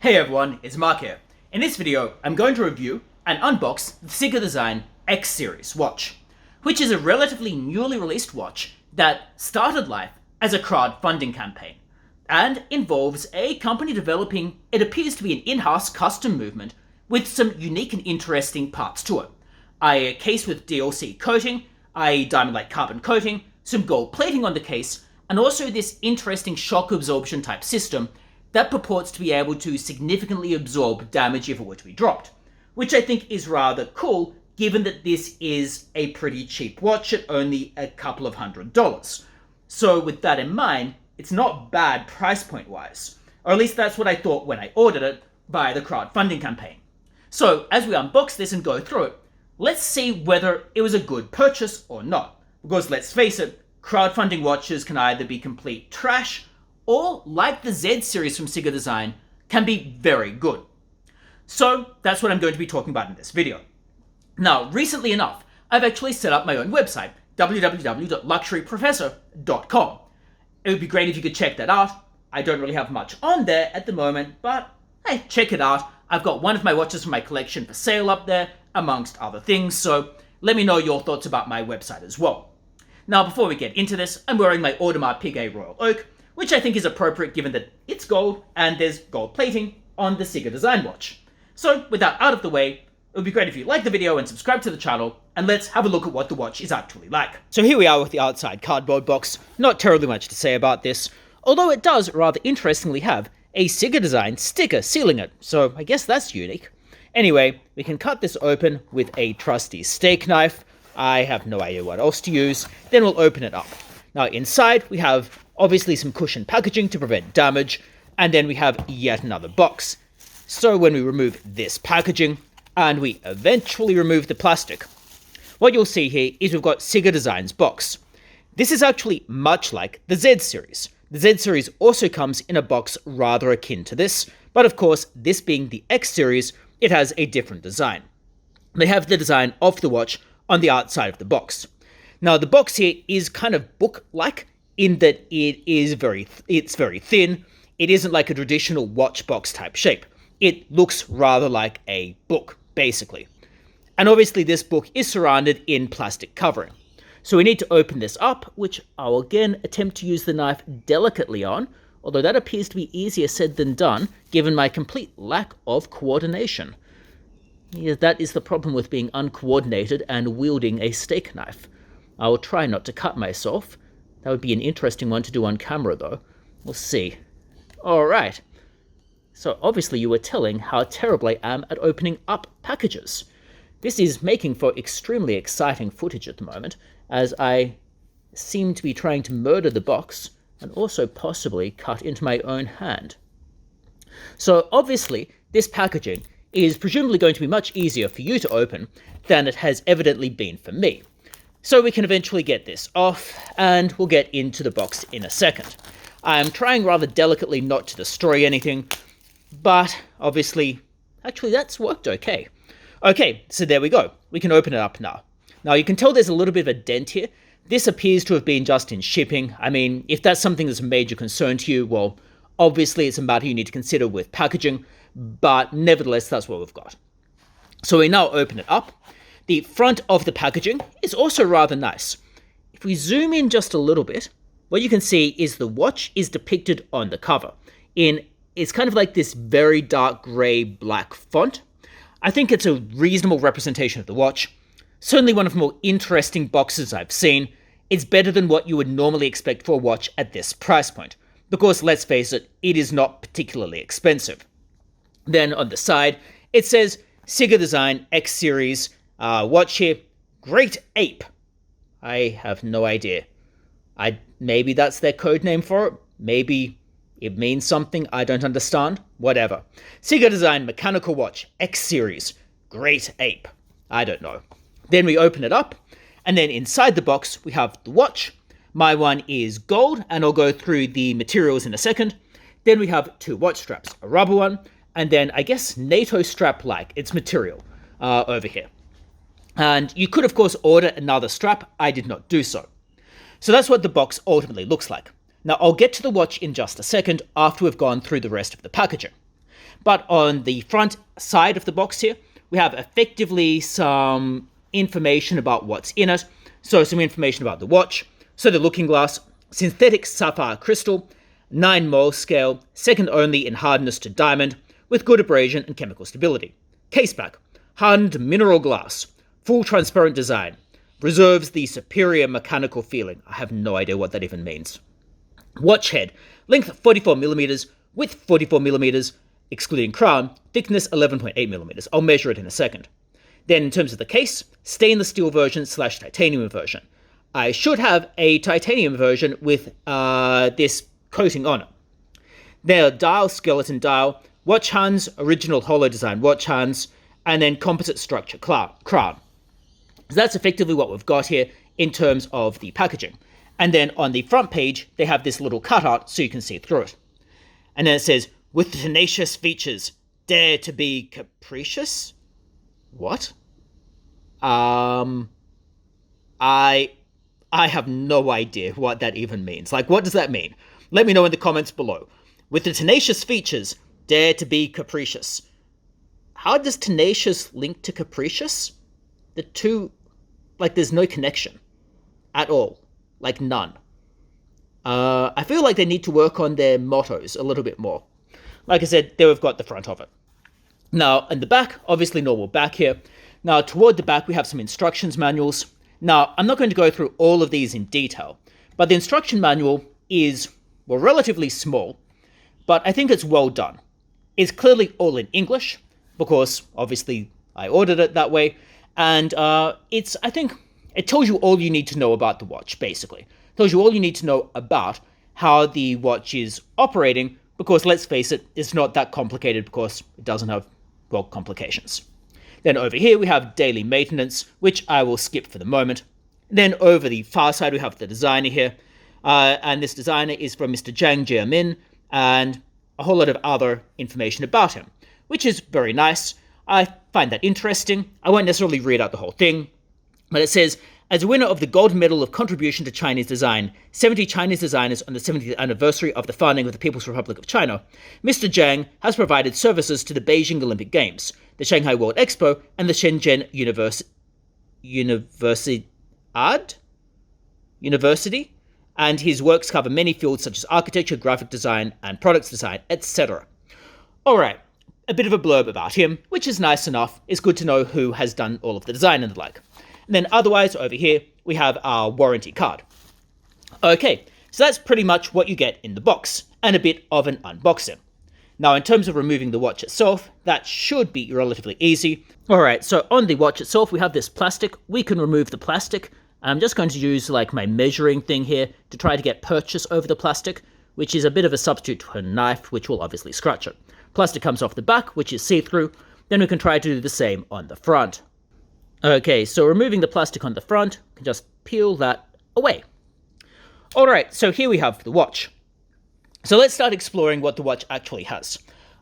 Hey everyone, it's Mark here. In this video, I'm going to review and unbox the CIGA Design X series watch, which is a relatively newly released watch that started life as a crowdfunding campaign and involves a company developing it appears to be an in-house custom movement with some unique and interesting parts to it. A case with DLC coating, a diamond-like carbon coating, some gold plating on the case, and also this interesting shock absorption type system that purports to be able to significantly absorb damage if it were to be dropped, which I think is rather cool given that this is a pretty cheap watch at only a couple of $100. So with that in mind, it's not bad price point wise, or at least that's what I thought when I ordered it via the crowdfunding campaign. So as we unbox this and go through it, let's see whether it was a good purchase or not, because let's face it, crowdfunding watches can either be complete trash or, like the Z series from CIGA Design, can be very good. So that's what I'm going to be talking about in this video. Now, recently enough, I've actually set up my own website, www.luxuryprofessor.com. It would be great if you could check that out. I don't really have much on there at the moment, but hey, check it out. I've got one of my watches from my collection for sale up there, amongst other things, so let me know your thoughts about my website as well. Now, before we get into this, I'm wearing my Audemars Piguet Royal Oak, which I think is appropriate given that it's gold and there's gold plating on the CIGA Design watch. So with that out of the way, it would be great if you like the video and subscribe to the channel, and let's have a look at what the watch is actually like. So here we are with the outside cardboard box. Not terribly much to say about this, although it does rather interestingly have a CIGA Design sticker sealing it, so I guess that's unique. Anyway, we can cut this open with a trusty steak knife. I have no idea what else to use. Then we'll open it up. Now inside we have obviously some cushioned packaging to prevent damage, and then we have yet another box. So when we remove this packaging, and we eventually remove the plastic, what you'll see here is we've got CIGA Design's box. This is actually much like the Z series. The Z series also comes in a box rather akin to this, but of course, this being the X series, it has a different design. They have the design of the watch on the outside of the box. Now the box here is kind of book-like in that it's very thin. It isn't like a traditional watch box type shape. It looks rather like a book, basically. And obviously this book is surrounded in plastic covering. So we need to open this up, which I'll again attempt to use the knife delicately on, although that appears to be easier said than done, given my complete lack of coordination. Yeah, that is the problem with being uncoordinated and wielding a steak knife. I will try not to cut myself. That would be an interesting one to do on camera, though. We'll see. Alright. So obviously you were telling how terrible I am at opening up packages. This is making for extremely exciting footage at the moment, as I seem to be trying to murder the box and also possibly cut into my own hand. So obviously this packaging is presumably going to be much easier for you to open than it has evidently been for me. So we can eventually get this off, and we'll get into the box in a second. I'm trying rather delicately not to destroy anything, but obviously, actually that's worked okay. Okay, so there we go. We can open it up now. Now you can tell there's a little bit of a dent here. This appears to have been just in shipping. I mean, if that's something that's a major concern to you, well, obviously it's a matter you need to consider with packaging, but nevertheless, that's what we've got. So we now open it up. The front of the packaging is also rather nice. If we zoom in just a little bit, what you can see is the watch is depicted on the cover it's kind of like this very dark gray black font. I think it's a reasonable representation of the watch. Certainly one of the more interesting boxes I've seen. It's better than what you would normally expect for a watch at this price point, because let's face it, it is not particularly expensive. Then on the side, it says CIGA Design X series. Watch here, Great Ape. I have no idea. Maybe that's their code name for it. Maybe it means something I don't understand. Whatever. CIGA Design Mechanical Watch X Series. Great Ape. I don't know. Then we open it up, and then inside the box we have the watch. My one is gold, and I'll go through the materials in a second. Then we have two watch straps, a rubber one, and then I guess NATO strap-like. It's material over here. And you could, of course, order another strap. I did not do so. So that's what the box ultimately looks like. Now, I'll get to the watch in just a second after we've gone through the rest of the packaging. But on the front side of the box here, we have effectively some information about what's in it. So some information about the watch. So the looking glass, synthetic sapphire crystal, 9 mole scale, second only in hardness to diamond, with good abrasion and chemical stability. Caseback, hardened mineral glass, full transparent design, reserves the superior mechanical feeling. I have no idea what that even means. Watch head, length 44mm, width 44mm, excluding crown, thickness 11.8mm. I'll measure it in a second. Then in terms of the case, stainless steel version / titanium version. I should have a titanium version with this coating on it. There are dial, skeleton dial, watch hands, original hollow design watch hands, and then composite structure crown. So that's effectively what we've got here in terms of the packaging. And then on the front page, they have this little cutout so you can see through it. And then it says, with tenacious features, dare to be capricious? What? I have no idea what that even means. Like, what does that mean? Let me know in the comments below. With the tenacious features, dare to be capricious. How does tenacious link to capricious? The two, like, there's no connection at all. Like, none. I feel like they need to work on their mottos a little bit more. Like I said, there we've got the front of it. Now, in the back, obviously normal back here. Now, toward the back, we have some instructions manuals. Now, I'm not going to go through all of these in detail, but the instruction manual is, well, relatively small, but I think it's well done. It's clearly all in English, because obviously I ordered it that way, and I think it tells you all you need to know about the watch, basically. It tells you all you need to know about how the watch is operating, because let's face it, it's not that complicated because it doesn't have, well, complications. Then over here we have daily maintenance, which I will skip for the moment. Then over the far side we have the designer here, and this designer is from Mr. Zhang Jiamin, and a whole lot of other information about him, which is very nice. I find that interesting. I won't necessarily read out the whole thing, but it says, as a winner of the Gold Medal of Contribution to Chinese Design, 70 Chinese designers on the 70th anniversary of the founding of the People's Republic of China, Mr. Zhang has provided services to the Beijing Olympic Games, the Shanghai World Expo, and the Shenzhen University, and his works cover many fields such as architecture, graphic design, and products design, etc. Alright, a bit of a blurb about him, which is nice enough. It's good to know who has done all of the design and the like. And then otherwise, over here, we have our warranty card. Okay, so that's pretty much what you get in the box, and a bit of an unboxing. Now, in terms of removing the watch itself, that should be relatively easy. Alright, so on the watch itself, we have this plastic. We can remove the plastic. I'm just going to use like my measuring thing here to try to get purchase over the plastic, which is a bit of a substitute for a knife, which will obviously scratch it. Plastic comes off the back, which is see-through. Then we can try to do the same on the front. Okay, so removing the plastic on the front, we can just peel that away. Alright, so here we have the watch. So let's start exploring what the watch actually has.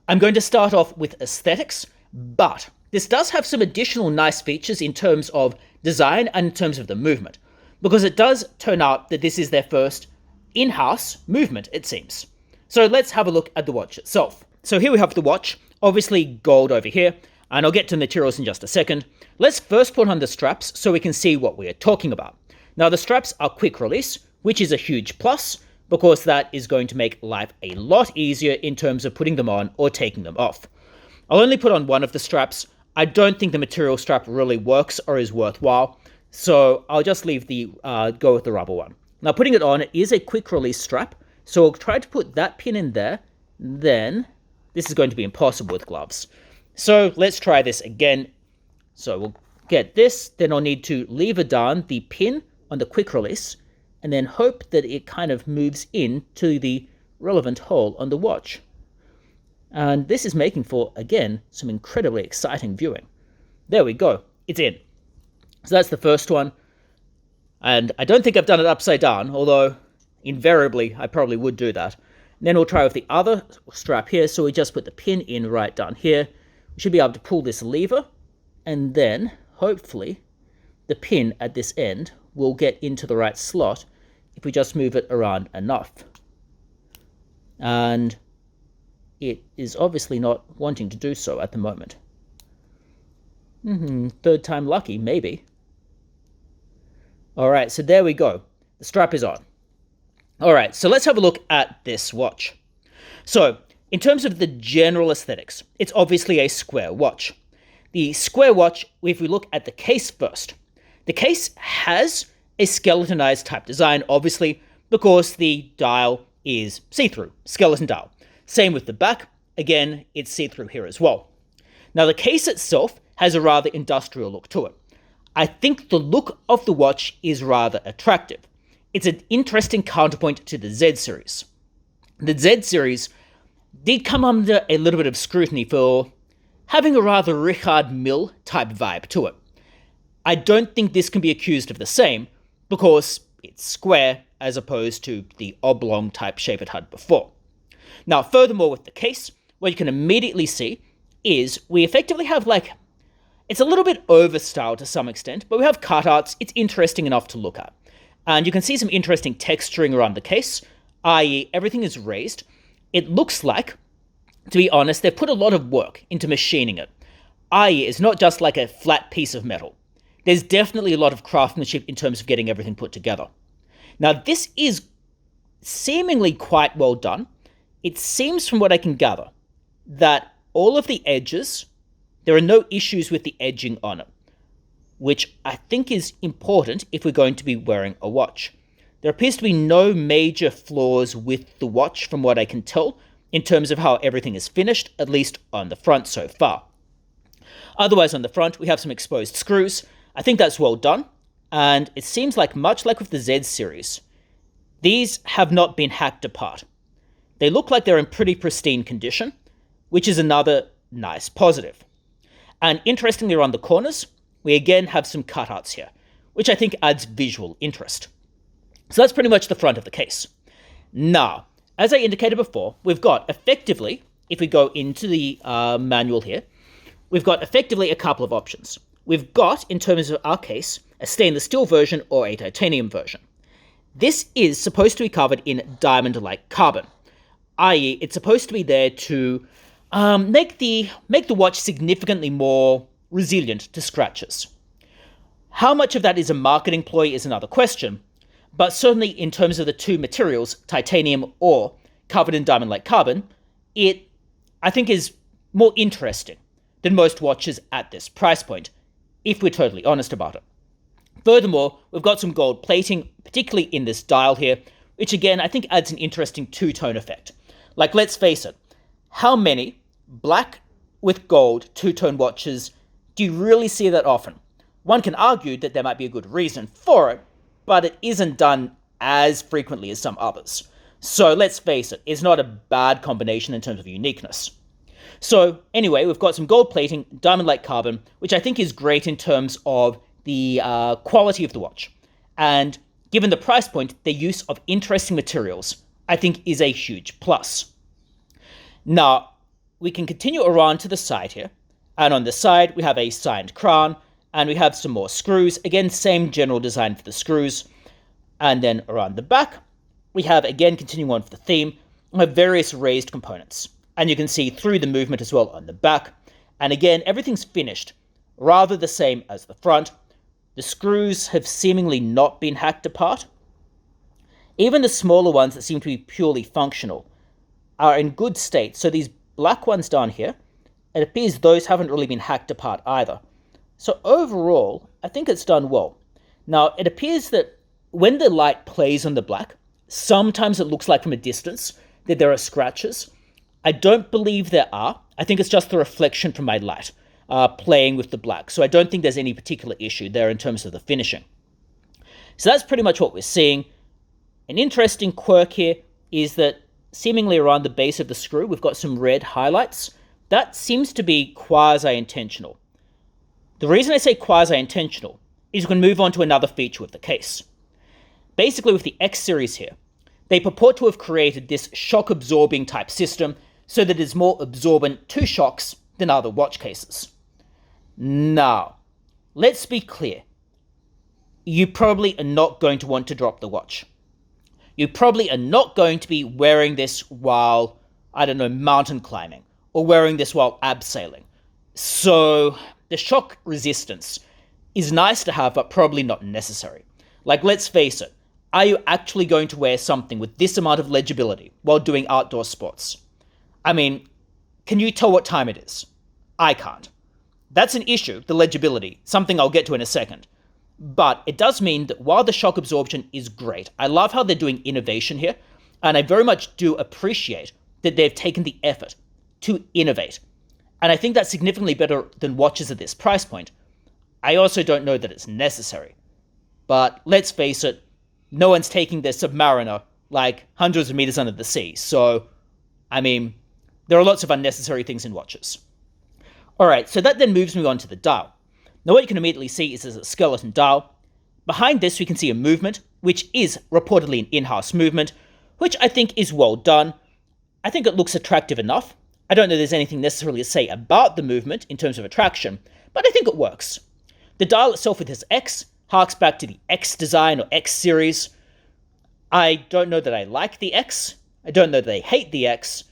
I'm going to start off with aesthetics, but this does have some additional nice features in terms of design and in terms of the movement, because it does turn out that this is their first in-house movement, it seems. So let's have a look at the watch itself. So here we have the watch, obviously gold over here, and I'll get to the materials in just a second. Let's first put on the straps so we can see what we are talking about. Now the straps are quick release, which is a huge plus, because that is going to make life a lot easier in terms of putting them on or taking them off. I'll only put on one of the straps. I don't think the material strap really works or is worthwhile, so I'll just leave the go with the rubber one. Now putting it on, it is a quick release strap, so I'll try to put that pin in there, then this is going to be impossible with gloves. So let's try this again. So we'll get this, then I'll need to lever down the pin on the quick release, and then hope that it kind of moves in to the relevant hole on the watch. And this is making for, again, some incredibly exciting viewing. There we go, it's in. So that's the first one. And I don't think I've done it upside down, although invariably I probably would do that. And then we'll try with the other strap here, so we just put the pin in right down here. We should be able to pull this lever, and then, hopefully, the pin at this end will get into the right slot if we just move it around enough. And it is obviously not wanting to do so at the moment. Third time lucky, maybe. All right, so there we go. The strap is on. All right, so let's have a look at this watch. So, in terms of the general aesthetics, it's obviously a square watch. The square watch, if we look at the case first, the case has a skeletonized type design, obviously, because the dial is see-through, skeleton dial. Same with the back, again, it's see-through here as well. Now, the case itself has a rather industrial look to it. I think the look of the watch is rather attractive. It's an interesting counterpoint to the Z series. The Z series did come under a little bit of scrutiny for having a rather Richard Mille type vibe to it. I don't think this can be accused of the same, because it's square as opposed to the oblong type shape it had before. Now, furthermore with the case, what you can immediately see is we effectively have it's a little bit overstyled to some extent, but we have cutouts. It's interesting enough to look at. And you can see some interesting texturing around the case, i.e. everything is raised. It looks like, to be honest, they've put a lot of work into machining it, i.e. it's not just like a flat piece of metal. There's definitely a lot of craftsmanship in terms of getting everything put together. Now, this is seemingly quite well done. It seems, from what I can gather, that all of the edges, there are no issues with the edging on it, which I think is important if we're going to be wearing a watch. There appears to be no major flaws with the watch, from what I can tell, in terms of how everything is finished, at least on the front so far. Otherwise, on the front, we have some exposed screws. I think that's well done, and it seems like, much like with the Z series, these have not been hacked apart. They look like they're in pretty pristine condition, which is another nice positive. And interestingly, around the corners, we again have some cutouts here, which I think adds visual interest. So that's pretty much the front of the case. Now, as I indicated before, we've got effectively, if we go into the manual here, we've got effectively a couple of options. We've got, in terms of our case, a stainless steel version or a titanium version. This is supposed to be covered in diamond-like carbon, i.e. it's supposed to be there to make the watch significantly more resilient to scratches. How much of that is a marketing ploy is another question, but certainly in terms of the two materials, titanium or covered in diamond-like carbon, it, I think, is more interesting than most watches at this price point, if we're totally honest about it. Furthermore, we've got some gold plating, particularly in this dial here, which again, I think adds an interesting two-tone effect. Like, let's face it, how many black with gold two-tone watches do you really see that often? One can argue that there might be a good reason for it, but it isn't done as frequently as some others. So let's face it, it's not a bad combination in terms of uniqueness. So anyway, we've got some gold plating, diamond-like carbon, which I think is great in terms of the quality of the watch. And given the price point, the use of interesting materials, I think, is a huge plus. Now, we can continue around to the side here. And on the side, we have a signed crown, and we have some more screws. Again, same general design for the screws. And then around the back, we have, again, continuing on for the theme, we have various raised components. And you can see through the movement as well on the back. And again, everything's finished rather the same as the front. The screws have seemingly not been hacked apart. Even the smaller ones that seem to be purely functional are in good state. So these black ones down here, it appears those haven't really been hacked apart either. So overall, I think it's done well. Now, it appears that when the light plays on the black, sometimes it looks like from a distance that there are scratches. I don't believe there are. I think it's just the reflection from my light playing with the black. So I don't think there's any particular issue there in terms of the finishing. So that's pretty much what we're seeing. An interesting quirk here is that seemingly around the base of the screw, we've got some red highlights. That seems to be quasi-intentional. The reason I say quasi-intentional is we can move on to another feature with the case. Basically, with the X series here, they purport to have created this shock-absorbing type system so that it is more absorbent to shocks than other watch cases. Now, let's be clear. You probably are not going to want to drop the watch. You probably are not going to be wearing this while I don't know, mountain climbing, or wearing this while abseiling. So the shock resistance is nice to have, but probably not necessary. Like, let's face it, are you actually going to wear something with this amount of legibility while doing outdoor sports? I mean, can you tell what time it is? I can't. That's an issue, the legibility, something I'll get to in a second. But it does mean that while the shock absorption is great, I love how they're doing innovation here, and I very much do appreciate that they've taken the effort to innovate. And I think that's significantly better than watches at this price point. I also don't know that it's necessary. But let's face it, no one's taking their Submariner like hundreds of meters under the sea. So, I mean, there are lots of unnecessary things in watches. Alright, so that then moves me on to the dial. Now what you can immediately see is there's a skeleton dial. Behind this we can see a movement, which is reportedly an in-house movement, which I think is well done. I think it looks attractive enough. I don't know there's anything necessarily to say about the movement in terms of attraction, but I think it works. The dial itself with this X harks back to the X design or X series. I don't know that I like the X. I don't know that I hate the X.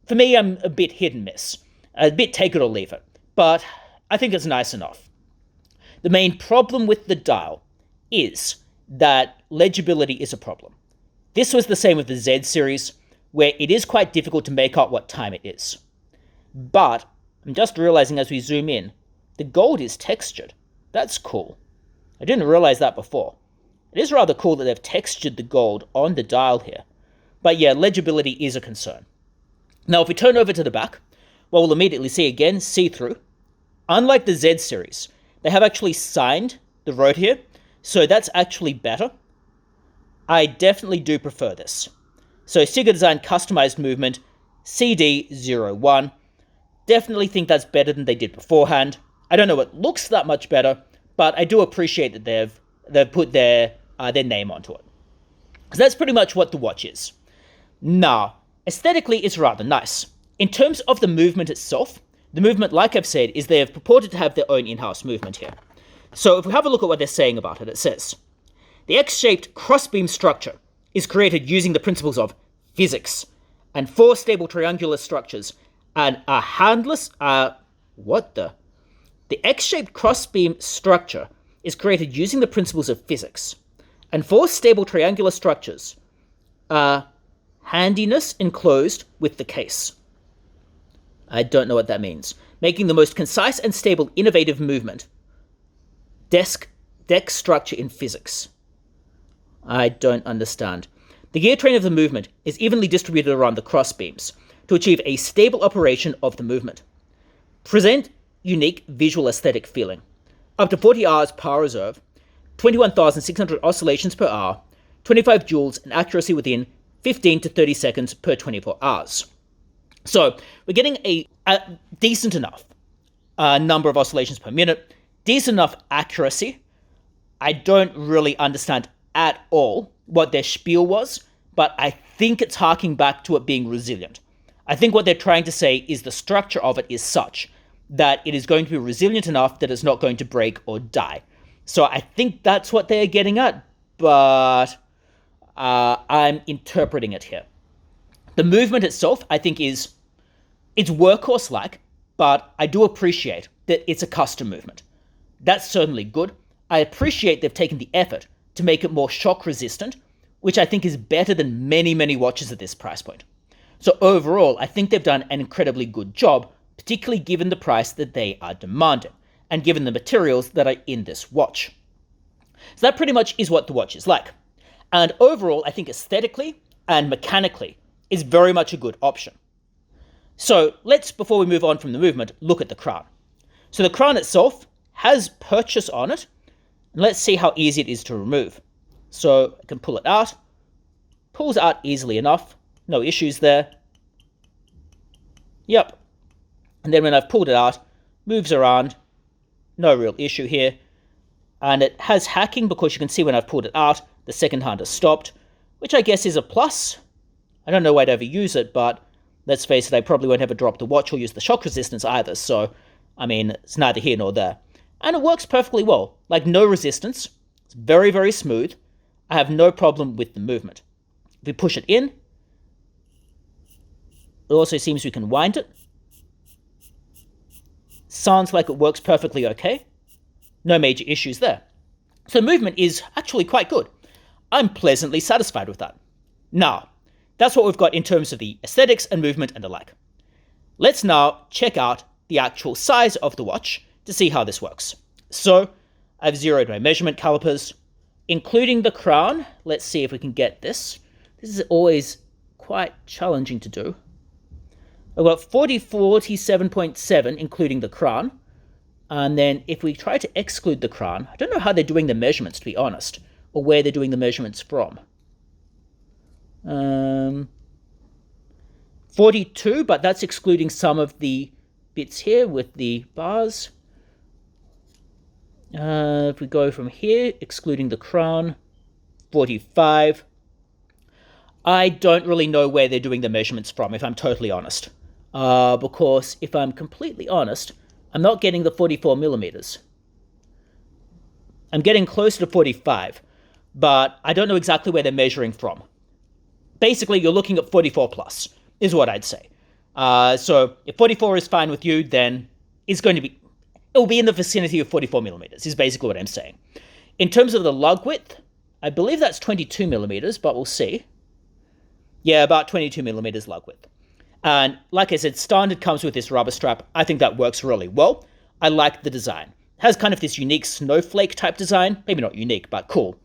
For me, I'm a bit hit and miss. A bit take it or leave it. But I think it's nice enough. The main problem with the dial is that legibility is a problem. This was the same with the Z series, where it is quite difficult to make out what time it is. But I'm just realizing as we zoom in, the gold is textured. That's cool. I didn't realize that before. It is rather cool that they've textured the gold on the dial here. But yeah, legibility is a concern. Now if we turn over to the back, well, we'll immediately see again, see-through. Unlike the Z series, they have actually signed the road here, so that's actually better. I definitely do prefer this. So CIGA Design Customized Movement, CD01. Definitely think that's better than they did beforehand. I don't know it looks that much better, but I do appreciate that they've put their name onto it. So that's pretty much what the watch is. Now, aesthetically, it's rather nice. In terms of the movement itself, the movement, like I've said, is they have purported to have their own in-house movement here. So if we have a look at what they're saying about it, it says, the X-shaped crossbeam structure is created using the principles of physics and 4 stable triangular structures and a handless, The X-shaped crossbeam structure is created using the principles of physics and 4 stable triangular structures are handiness enclosed with the case. I don't know what that means. Making the most concise and stable innovative movement. Deck structure in physics. I don't understand. The gear train of the movement is evenly distributed around the crossbeams to achieve a stable operation of the movement. Present unique visual aesthetic feeling. Up to 40 hours power reserve, 21,600 oscillations per hour, 25 joules and accuracy within 15 to 30 seconds per 24 hours. So we're getting a decent enough number of oscillations per minute, decent enough accuracy. I don't really understand at all what their spiel was, but I think it's harking back to it being resilient. I think what they're trying to say is the structure of it is such that it is going to be resilient enough that it's not going to break or die. So I think that's what they're getting at, but I'm interpreting it here. The movement itself, I think, it's workhorse-like, but I do appreciate that it's a custom movement. That's certainly good. I appreciate they've taken the effort to make it more shock-resistant, which I think is better than many, many watches at this price point. So overall, I think they've done an incredibly good job, particularly given the price that they are demanding, and given the materials that are in this watch. So that pretty much is what the watch is like. And overall, I think aesthetically and mechanically is very much a good option. So let's, before we move on from the movement, look at the crown. So the crown itself has purchase on it, and let's see how easy it is to remove. So I can pull it out. Pulls out easily enough. No issues there. Yep. And then when I've pulled it out, moves around. No real issue here. And it has hacking because you can see when I've pulled it out, the second hand has stopped, which I guess is a plus. I don't know why I'd ever use it, but let's face it, I probably won't ever drop the watch or use the shock resistance either, so, I mean, it's neither here nor there. And it works perfectly well. Like, no resistance. It's very, very smooth. I have no problem with the movement. If we push it in, It also seems we can wind it. Sounds like it works perfectly okay. No major issues there. So movement is actually quite good. I'm pleasantly satisfied with that. Now, that's what we've got in terms of the aesthetics and movement and the like. Let's now check out the actual size of the watch to see how this works. So I've zeroed my measurement calipers, including the crown. Let's see if we can get this. This is always quite challenging to do. I've got 47.7, including the crown. And then if we try to exclude the crown, I don't know how they're doing the measurements, to be honest, or where they're doing the measurements from. 42, but that's excluding some of the bits here with the bars. If we go from here, excluding the crown, 45. I don't really know where they're doing the measurements from, if I'm totally honest. Because if I'm completely honest, I'm not getting the 44 millimeters. I'm getting closer to 45, but I don't know exactly where they're measuring from. Basically, you're looking at 44 plus, is what I'd say. So if 44 is fine with you, then it'll be in the vicinity of 44 millimeters, is basically what I'm saying. In terms of the lug width, I believe that's 22 millimeters, but we'll see. Yeah, about 22 millimeters lug width. And like I said, standard comes with this rubber strap. I think that works really well. I like the design. It has kind of this unique snowflake type design. Maybe not unique, but cool.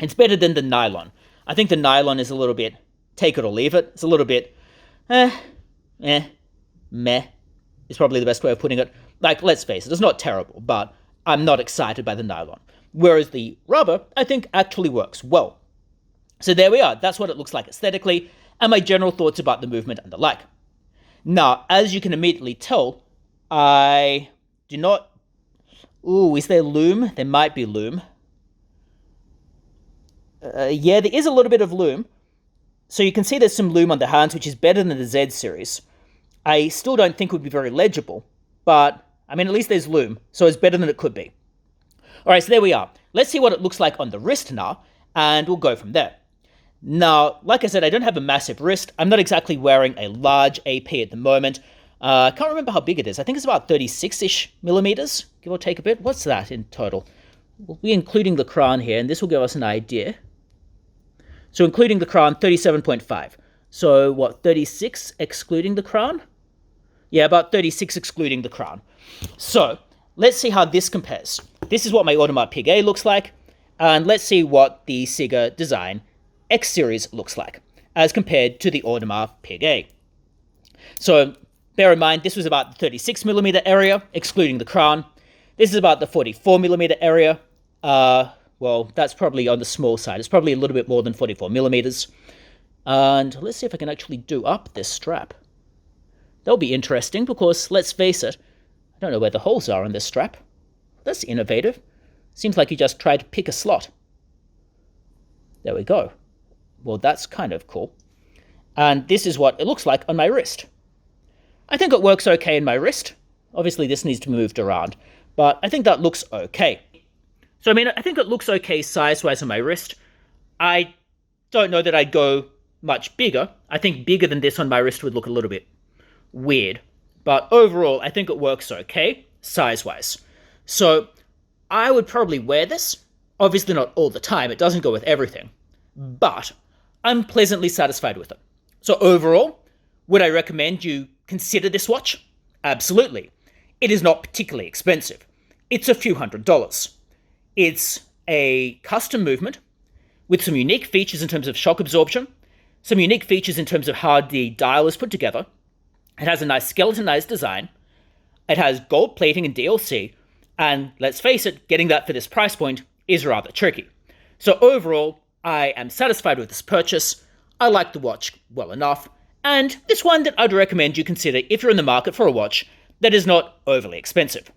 It's better than the nylon. I think the nylon is a little bit take it or leave it. It's a little bit meh is probably the best way of putting it. Like, let's face it, it's not terrible, but I'm not excited by the nylon. Whereas the rubber, I think, actually works well. So there we are. That's what it looks like aesthetically, and my general thoughts about the movement and the like. Now, as you can immediately tell, I do not... Ooh, is there Lume? There might be Lume. Yeah, there is a little bit of Lume. So you can see there's some Lume on the hands, which is better than the Z series. I still don't think it would be very legible, but, I mean, at least there's Lume, so it's better than it could be. Alright, so there we are. Let's see what it looks like on the wrist now, and we'll go from there. Now, like I said, I don't have a massive wrist. I'm not exactly wearing a large AP at the moment. I can't remember how big it is. I think it's about 36-ish millimeters, give or take a bit. What's that in total? We'll be including the crown here, and this will give us an idea. So including the crown, 37.5. So what, 36 excluding the crown? Yeah, about 36 excluding the crown. So let's see how this compares. This is what my Audemars Piguet looks like, and let's see what the CIGA Design X series looks like, as compared to the Audemars Piguet. So bear in mind, this was about the 36mm area, excluding the crown. This is about the 44mm area. Well, that's probably on the small side. It's probably a little bit more than 44mm. And let's see if I can actually do up this strap. That'll be interesting, because, let's face it, I don't know where the holes are on this strap. That's innovative. Seems like you just tried to pick a slot. There we go. Well, that's kind of cool. And this is what it looks like on my wrist. I think it works okay in my wrist. Obviously, this needs to be moved around, but I think that looks okay. So, I mean, I think it looks okay size-wise on my wrist. I don't know that I'd go much bigger. I think bigger than this on my wrist would look a little bit weird. But overall, I think it works okay, size-wise. So, I would probably wear this. Obviously not all the time. It doesn't go with everything. But I'm pleasantly satisfied with it. So overall, would I recommend you consider this watch? Absolutely. It is not particularly expensive. It's a few $100s. It's a custom movement with some unique features in terms of shock absorption, some unique features in terms of how the dial is put together. It has a nice skeletonized design. It has gold plating and DLC, and let's face it, getting that for this price point is rather tricky. So overall, I am satisfied with this purchase. I like the watch well enough, and it's one that I'd recommend you consider if you're in the market for a watch that is not overly expensive.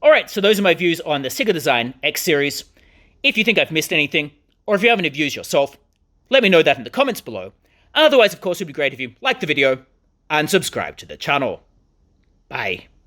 Alright, so those are my views on the CIGA Design X series. If you think I've missed anything, or if you have any views yourself, let me know that in the comments below. Otherwise, of course, it would be great if you like the video and subscribe to the channel. Bye.